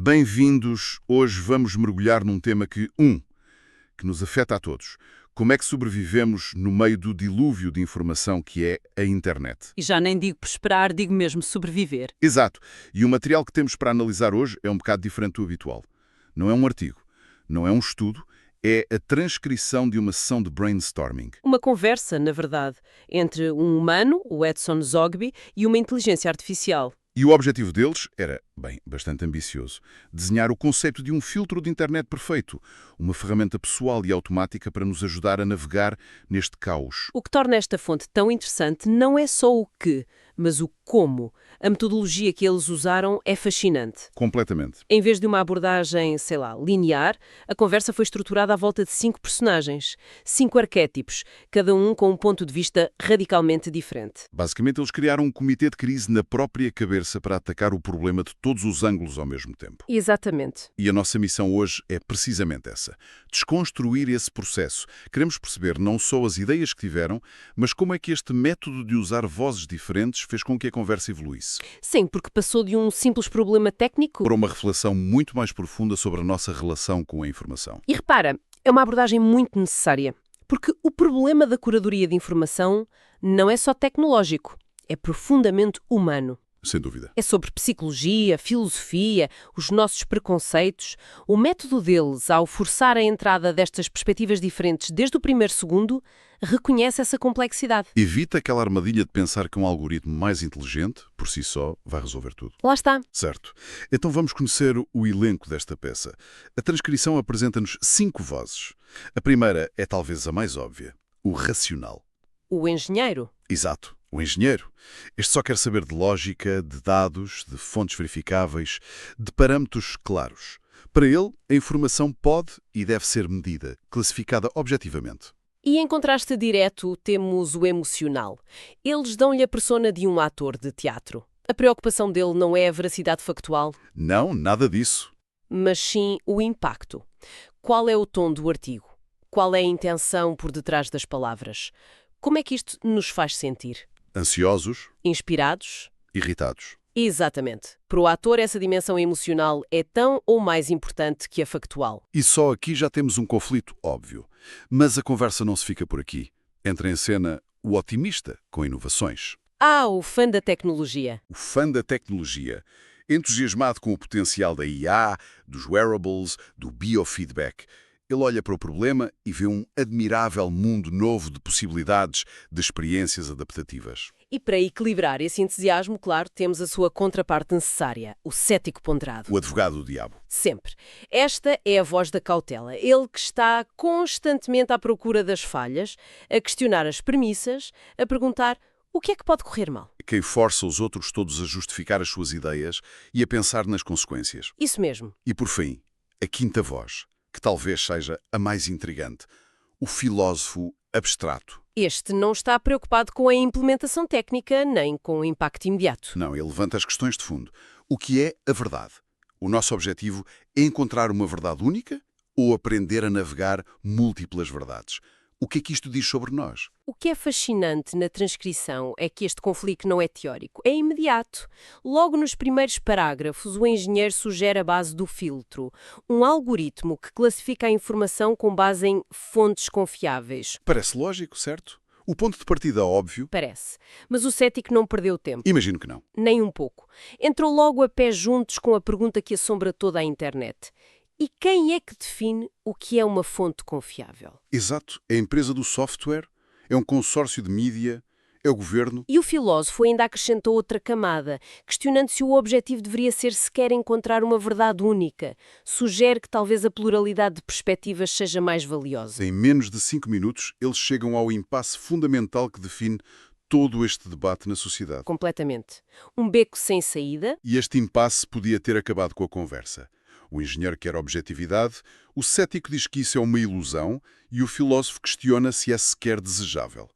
Bem-vindos! Hoje vamos mergulhar num tema que nos afeta a todos. Como é que sobrevivemos no meio do dilúvio de informação que é a internet? E já nem digo prosperar, digo mesmo sobreviver. Exato. E o material que temos para analisar hoje é um bocado diferente do habitual. Não é um artigo, não é um estudo, é a transcrição de uma sessão de brainstorming. Uma conversa, na verdade, entre um humano, o Edson Zogby, e uma inteligência artificial. E o objetivo deles era, bastante ambicioso, desenhar o conceito de um filtro de internet perfeito, uma ferramenta pessoal e automática para nos ajudar a navegar neste caos. O que torna esta fonte tão interessante não é só o que, mas o como. A metodologia que eles usaram é fascinante. Completamente. Em vez de uma abordagem, linear, a conversa foi estruturada à volta de 5 personagens, 5 arquétipos, cada um com um ponto de vista radicalmente diferente. Basicamente, eles criaram um comitê de crise na própria cabeça para atacar o problema de todos os ângulos ao mesmo tempo. Exatamente. E a nossa missão hoje é precisamente essa: desconstruir esse processo. Queremos perceber não só as ideias que tiveram, mas como é que este método de usar vozes diferentes fez com que a conversa evoluísse. Sim, porque passou de um simples problema técnico. Para uma reflexão muito mais profunda sobre a nossa relação com a informação. E repara, é uma abordagem muito necessária, porque o problema da curadoria de informação não é só tecnológico, é profundamente humano. Sem dúvida. É sobre psicologia, filosofia, os nossos preconceitos. O método deles, ao forçar a entrada destas perspectivas diferentes desde o primeiro segundo, reconhece essa complexidade. Evita aquela armadilha de pensar que um algoritmo mais inteligente, por si só, vai resolver tudo. Lá está. Certo. Então vamos conhecer o elenco desta peça. A transcrição apresenta-nos 5 vozes. A primeira é talvez a mais óbvia, o racional. O engenheiro. Exato. O engenheiro. Este só quer saber de lógica, de dados, de fontes verificáveis, de parâmetros claros. Para ele, a informação pode e deve ser medida, classificada objetivamente. E em contraste direto, temos o emocional. Eles dão-lhe a persona de um ator de teatro. A preocupação dele não é a veracidade factual, Não, nada disso. mas sim o impacto. Qual é o tom do artigo? Qual é a intenção por detrás das palavras? Como é que isto nos faz sentir? Ansiosos, Inspirados? irritados. Exatamente. Para o ator, essa dimensão emocional é tão ou mais importante que a factual. E só aqui já temos um conflito óbvio. Mas a conversa não se fica por aqui. Entra em cena o otimista com inovações. Ah, o fã da tecnologia. O fã da tecnologia, entusiasmado com o potencial da IA, dos wearables, do biofeedback. Ele olha para o problema e vê um admirável mundo novo de possibilidades, de experiências adaptativas. E para equilibrar esse entusiasmo, claro, temos a sua contraparte necessária, o cético ponderado. O advogado do diabo. Sempre. Esta é a voz da cautela. Ele que está constantemente à procura das falhas, a questionar as premissas, a perguntar o que é que pode correr mal. Quem força os outros todos a justificar as suas ideias e a pensar nas consequências. Isso mesmo. E por fim, a quinta voz, que talvez seja a mais intrigante, o filósofo abstrato. Este não está preocupado com a implementação técnica nem com o impacto imediato. Não, ele levanta as questões de fundo. O que é a verdade? O nosso objetivo é encontrar uma verdade única ou aprender a navegar múltiplas verdades? O que é que isto diz sobre nós? O que é fascinante na transcrição é que este conflito não é teórico, é imediato. Logo nos primeiros parágrafos, o engenheiro sugere a base do filtro, um algoritmo que classifica a informação com base em fontes confiáveis. Parece lógico, certo? O ponto de partida óbvio. Parece. Mas o cético não perdeu tempo. Imagino que não. Nem um pouco. Entrou logo a pé juntos com a pergunta que assombra toda a internet. E quem é que define o que é uma fonte confiável? Exato. É a empresa do software, é um consórcio de mídia, é o governo. E o filósofo ainda acrescentou outra camada, questionando se o objetivo deveria ser sequer encontrar uma verdade única. Sugere que talvez a pluralidade de perspectivas seja mais valiosa. Em menos de 5 minutos, eles chegam ao impasse fundamental que define todo este debate na sociedade. Completamente. Um beco sem saída. E este impasse podia ter acabado com a conversa. O engenheiro quer objetividade, o cético diz que isso é uma ilusão e o filósofo questiona se é sequer desejável.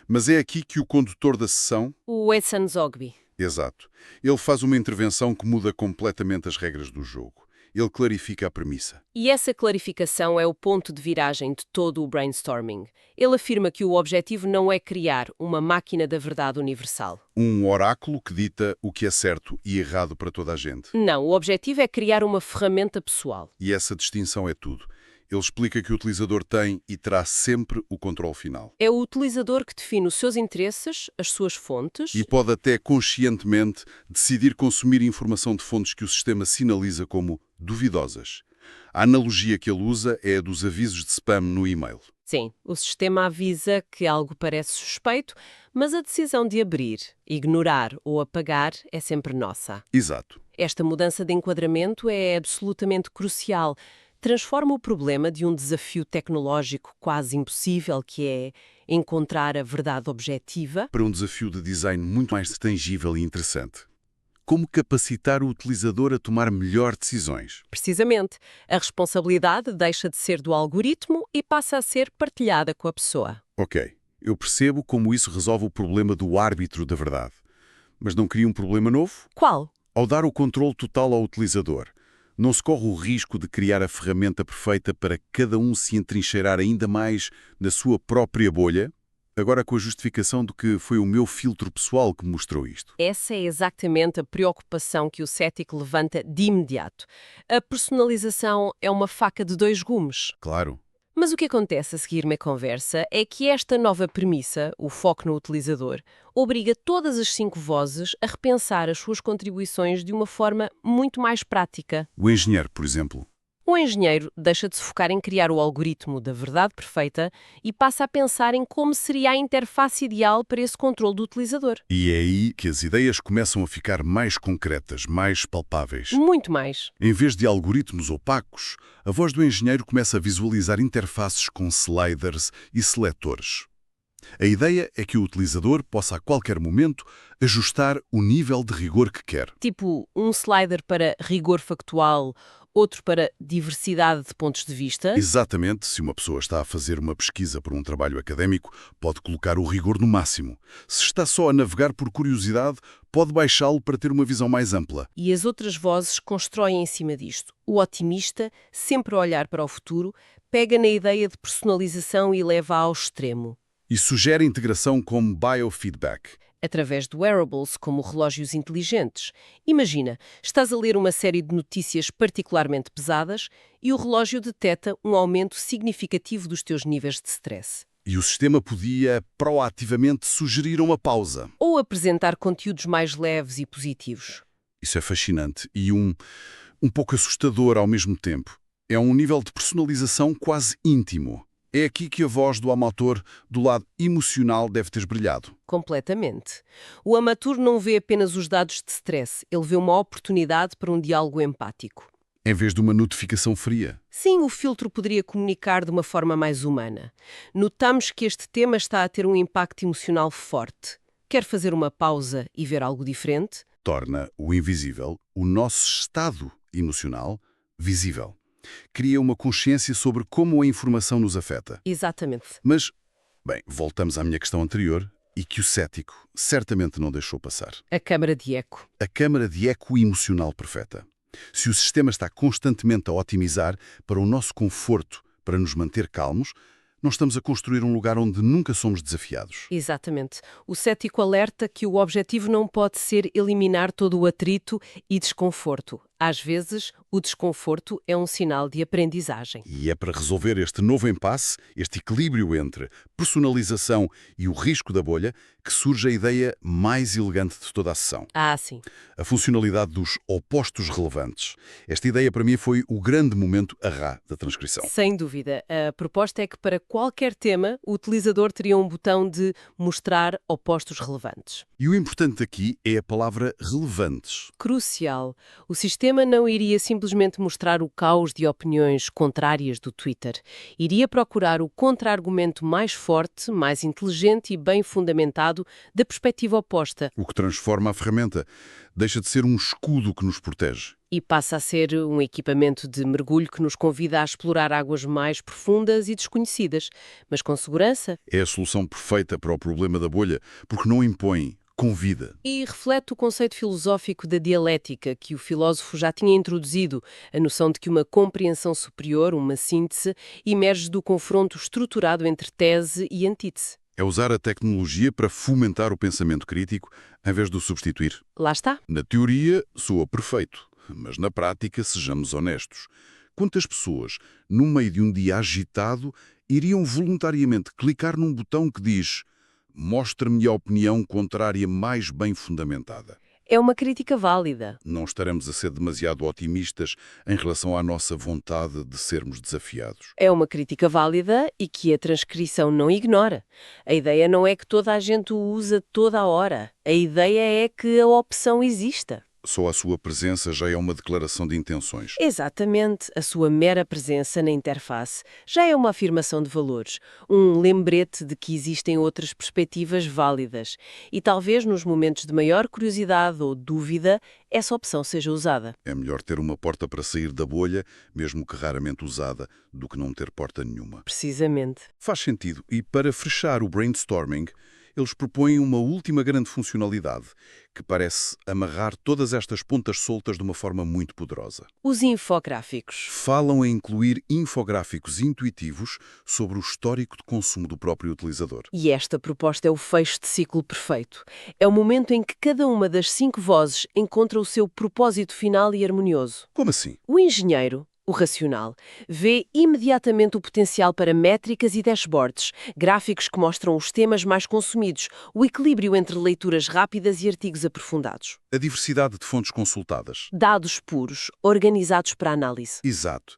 Mas é aqui que o condutor da sessão... O Edson Zogby. Exato. Ele faz uma intervenção que muda completamente as regras do jogo. Ele clarifica a premissa. E essa clarificação é o ponto de viragem de todo o brainstorming. Ele afirma que o objetivo não é criar uma máquina da verdade universal. Um oráculo que dita o que é certo e errado para toda a gente. Não, o objetivo é criar uma ferramenta pessoal. E essa distinção é tudo. Ele explica que o utilizador tem e terá sempre o controle final. É o utilizador que define os seus interesses, as suas fontes. E pode até conscientemente decidir consumir informação de fontes que o sistema sinaliza como duvidosas. A analogia que ele usa é a dos avisos de spam no e-mail. Sim, o sistema avisa que algo parece suspeito, mas a decisão de abrir, ignorar ou apagar é sempre nossa. Exato. Esta mudança de enquadramento é absolutamente crucial. Transforma o problema de um desafio tecnológico quase impossível, que é encontrar a verdade objetiva, Para um desafio de design muito mais tangível e interessante. Como capacitar o utilizador a tomar melhor decisões? precisamente. A responsabilidade deixa de ser do algoritmo e passa a ser partilhada com a pessoa. Ok, eu percebo como isso resolve o problema do árbitro da verdade. Mas não cria um problema novo? Qual? Ao dar o controle total ao utilizador, não se corre o risco de criar a ferramenta perfeita para cada um se entrincheirar ainda mais na sua própria bolha? Agora com a justificação de que foi o meu filtro pessoal que me mostrou isto. Essa é exatamente a preocupação que o cético levanta de imediato. A personalização é uma faca de dois gumes. Claro. Mas o que acontece a seguir-me a conversa é que esta nova premissa, o foco no utilizador, obriga todas as 5 vozes a repensar as suas contribuições de uma forma muito mais prática. O engenheiro, por exemplo. O engenheiro deixa de se focar em criar o algoritmo da verdade perfeita e passa a pensar em como seria a interface ideal para esse controle do utilizador. E é aí que as ideias começam a ficar mais concretas, mais palpáveis. Muito mais. Em vez de algoritmos opacos, a voz do engenheiro começa a visualizar interfaces com sliders e seletores. A ideia é que o utilizador possa a qualquer momento ajustar o nível de rigor que quer. Tipo um slider para rigor factual, outro para diversidade de pontos de vista. Exatamente, se uma pessoa está a fazer uma pesquisa para um trabalho académico, pode colocar o rigor no máximo. Se está só a navegar por curiosidade, pode baixá-lo para ter uma visão mais ampla. E as outras vozes constroem em cima disto. O otimista, sempre a olhar para o futuro, pega na ideia de personalização e leva ao extremo. E sugere integração como biofeedback. Através de wearables como relógios inteligentes. Imagina, estás a ler uma série de notícias particularmente pesadas e o relógio detecta um aumento significativo dos teus níveis de stress. E o sistema podia proativamente sugerir uma pausa. Ou apresentar conteúdos mais leves e positivos. Isso é fascinante e um pouco assustador ao mesmo tempo. É um nível de personalização quase íntimo. É aqui que a voz do amador, do lado emocional, deve ter brilhado. Completamente. O amador não vê apenas os dados de stress, ele vê uma oportunidade para um diálogo empático. Em vez de uma notificação fria. Sim, o filtro poderia comunicar de uma forma mais humana. Notamos que este tema está a ter um impacto emocional forte. Quer fazer uma pausa e ver algo diferente? Torna o invisível, o nosso estado emocional, visível. Cria uma consciência sobre como a informação nos afeta. Exatamente. Mas, bem, voltamos à minha questão anterior e que o cético certamente não deixou passar. A câmara de eco. A câmara de eco emocional perfeita. Se o sistema está constantemente a otimizar para o nosso conforto, para nos manter calmos, nós estamos a construir um lugar onde nunca somos desafiados. Exatamente. O cético alerta que o objetivo não pode ser eliminar todo o atrito e desconforto. Às vezes, o desconforto é um sinal de aprendizagem. E é para resolver este novo impasse, este equilíbrio entre personalização e o risco da bolha, que surge a ideia mais elegante de toda a sessão. Ah, sim. A funcionalidade dos opostos relevantes. Esta ideia, para mim, foi o grande momento arrá da transcrição. Sem dúvida. A proposta é que para qualquer tema, o utilizador teria um botão de mostrar opostos relevantes. E o importante aqui é a palavra relevantes. Crucial. O sistema não iria simplesmente mostrar o caos de opiniões contrárias do Twitter. Iria procurar o contra-argumento mais forte, mais inteligente e bem fundamentado da perspectiva oposta. O que transforma a ferramenta. Deixa de ser um escudo que nos protege. E passa a ser um equipamento de mergulho que nos convida a explorar águas mais profundas e desconhecidas, mas com segurança. É a solução perfeita para o problema da bolha, porque não impõe, com vida. E reflete o conceito filosófico da dialética que o filósofo já tinha introduzido, a noção de que uma compreensão superior, uma síntese, emerge do confronto estruturado entre tese e antítese. É usar a tecnologia para fomentar o pensamento crítico, em vez de o substituir. Lá está. Na teoria, soa perfeito, mas na prática, sejamos honestos. Quantas pessoas, no meio de um dia agitado, iriam voluntariamente clicar num botão que diz «Mostra-me a opinião contrária mais bem fundamentada»? É uma crítica válida. Não estaremos a ser demasiado otimistas em relação à nossa vontade de sermos desafiados. É uma crítica válida e que a transcrição não ignora. A ideia não é que toda a gente o usa toda a hora. A ideia é que a opção exista. Só a sua presença já é uma declaração de intenções. Exatamente. A sua mera presença na interface já é uma afirmação de valores, um lembrete de que existem outras perspectivas válidas. E talvez nos momentos de maior curiosidade ou dúvida, essa opção seja usada. É melhor ter uma porta para sair da bolha, mesmo que raramente usada, do que não ter porta nenhuma. Precisamente. Faz sentido. E para fechar o brainstorming, eles propõem uma última grande funcionalidade, que parece amarrar todas estas pontas soltas de uma forma muito poderosa. Os infográficos. Falam em incluir infográficos intuitivos sobre o histórico de consumo do próprio utilizador. E esta proposta é o fecho de ciclo perfeito. É o momento em que cada uma das 5 vozes encontra o seu propósito final e harmonioso. Como assim? O engenheiro, o racional, vê imediatamente o potencial para métricas e dashboards, gráficos que mostram os temas mais consumidos, o equilíbrio entre leituras rápidas e artigos aprofundados. A diversidade de fontes consultadas. Dados puros, organizados para análise. Exato.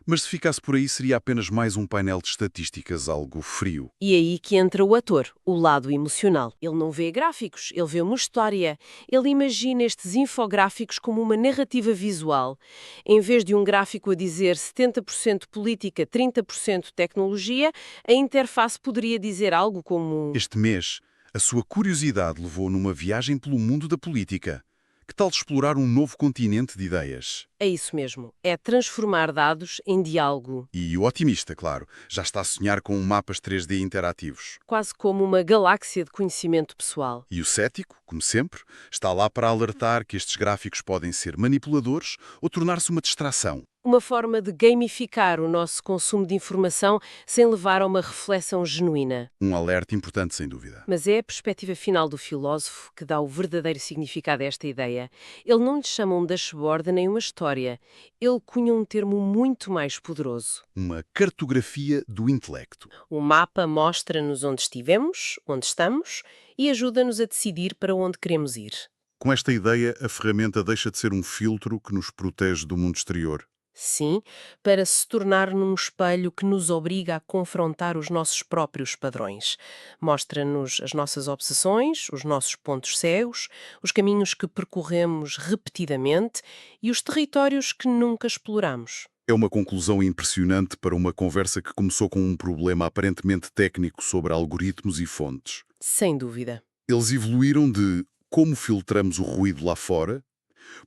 Mas se ficasse por aí, seria apenas mais um painel de estatísticas, algo frio. E aí que entra o ator, o lado emocional. Ele não vê gráficos, ele vê uma história. Ele imagina estes infográficos como uma narrativa visual. Em vez de um gráfico a dizer 70% política, 30% tecnologia, a interface poderia dizer algo como... Este mês, a sua curiosidade levou numa viagem pelo mundo da política. Que tal explorar um novo continente de ideias? É isso mesmo. É transformar dados em diálogo. E o otimista, claro, já está a sonhar com mapas 3D interativos. Quase como uma galáxia de conhecimento pessoal. E o cético, como sempre, está lá para alertar que estes gráficos podem ser manipuladores ou tornar-se uma distração. Uma forma de gamificar o nosso consumo de informação sem levar a uma reflexão genuína. Um alerta importante, sem dúvida. Mas é a perspectiva final do filósofo que dá o verdadeiro significado a esta ideia. Ele não lhe chama um dashboard nem uma história. Ele cunha um termo muito mais poderoso. Uma cartografia do intelecto. O mapa mostra-nos onde estivemos, onde estamos e ajuda-nos a decidir para onde queremos ir. Com esta ideia, a ferramenta deixa de ser um filtro que nos protege do mundo exterior. Sim, para se tornar num espelho que nos obriga a confrontar os nossos próprios padrões. Mostra-nos as nossas obsessões, os nossos pontos cegos, os caminhos que percorremos repetidamente e os territórios que nunca exploramos. É uma conclusão impressionante para uma conversa que começou com um problema aparentemente técnico sobre algoritmos e fontes. Sem dúvida. Eles evoluíram de como filtramos o ruído lá fora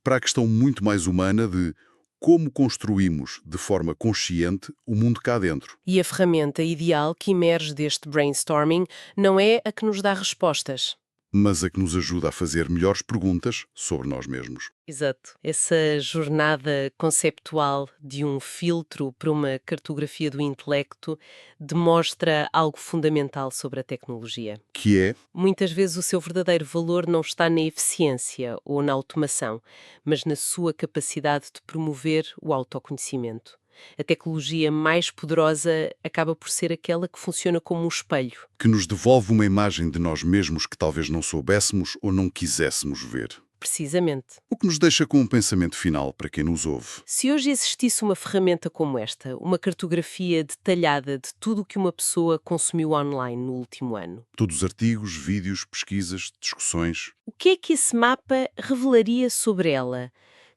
para a questão muito mais humana de como construímos, de forma consciente, o mundo cá dentro. E a ferramenta ideal que emerge deste brainstorming não é a que nos dá respostas. Mas a que nos ajuda a fazer melhores perguntas sobre nós mesmos. Exato. Essa jornada conceptual de um filtro para uma cartografia do intelecto demonstra algo fundamental sobre a tecnologia. Que é, Muitas vezes o seu verdadeiro valor não está na eficiência ou na automação, mas na sua capacidade de promover o autoconhecimento. A tecnologia mais poderosa acaba por ser aquela que funciona como um espelho. que nos devolve uma imagem de nós mesmos que talvez não soubéssemos ou não quiséssemos ver. Precisamente. O que nos deixa com um pensamento final para quem nos ouve. Se hoje existisse uma ferramenta como esta, uma cartografia detalhada de tudo o que uma pessoa consumiu online no último ano, Todos os artigos, vídeos, pesquisas, discussões. o que é que esse mapa revelaria sobre ela?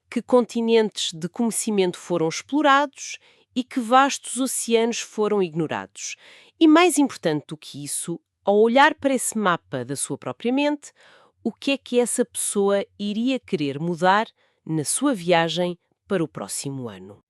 Que continentes de conhecimento foram explorados e que vastos oceanos foram ignorados? E mais importante do que isso, ao olhar para esse mapa da sua própria mente, o que é que essa pessoa iria querer mudar na sua viagem para o próximo ano?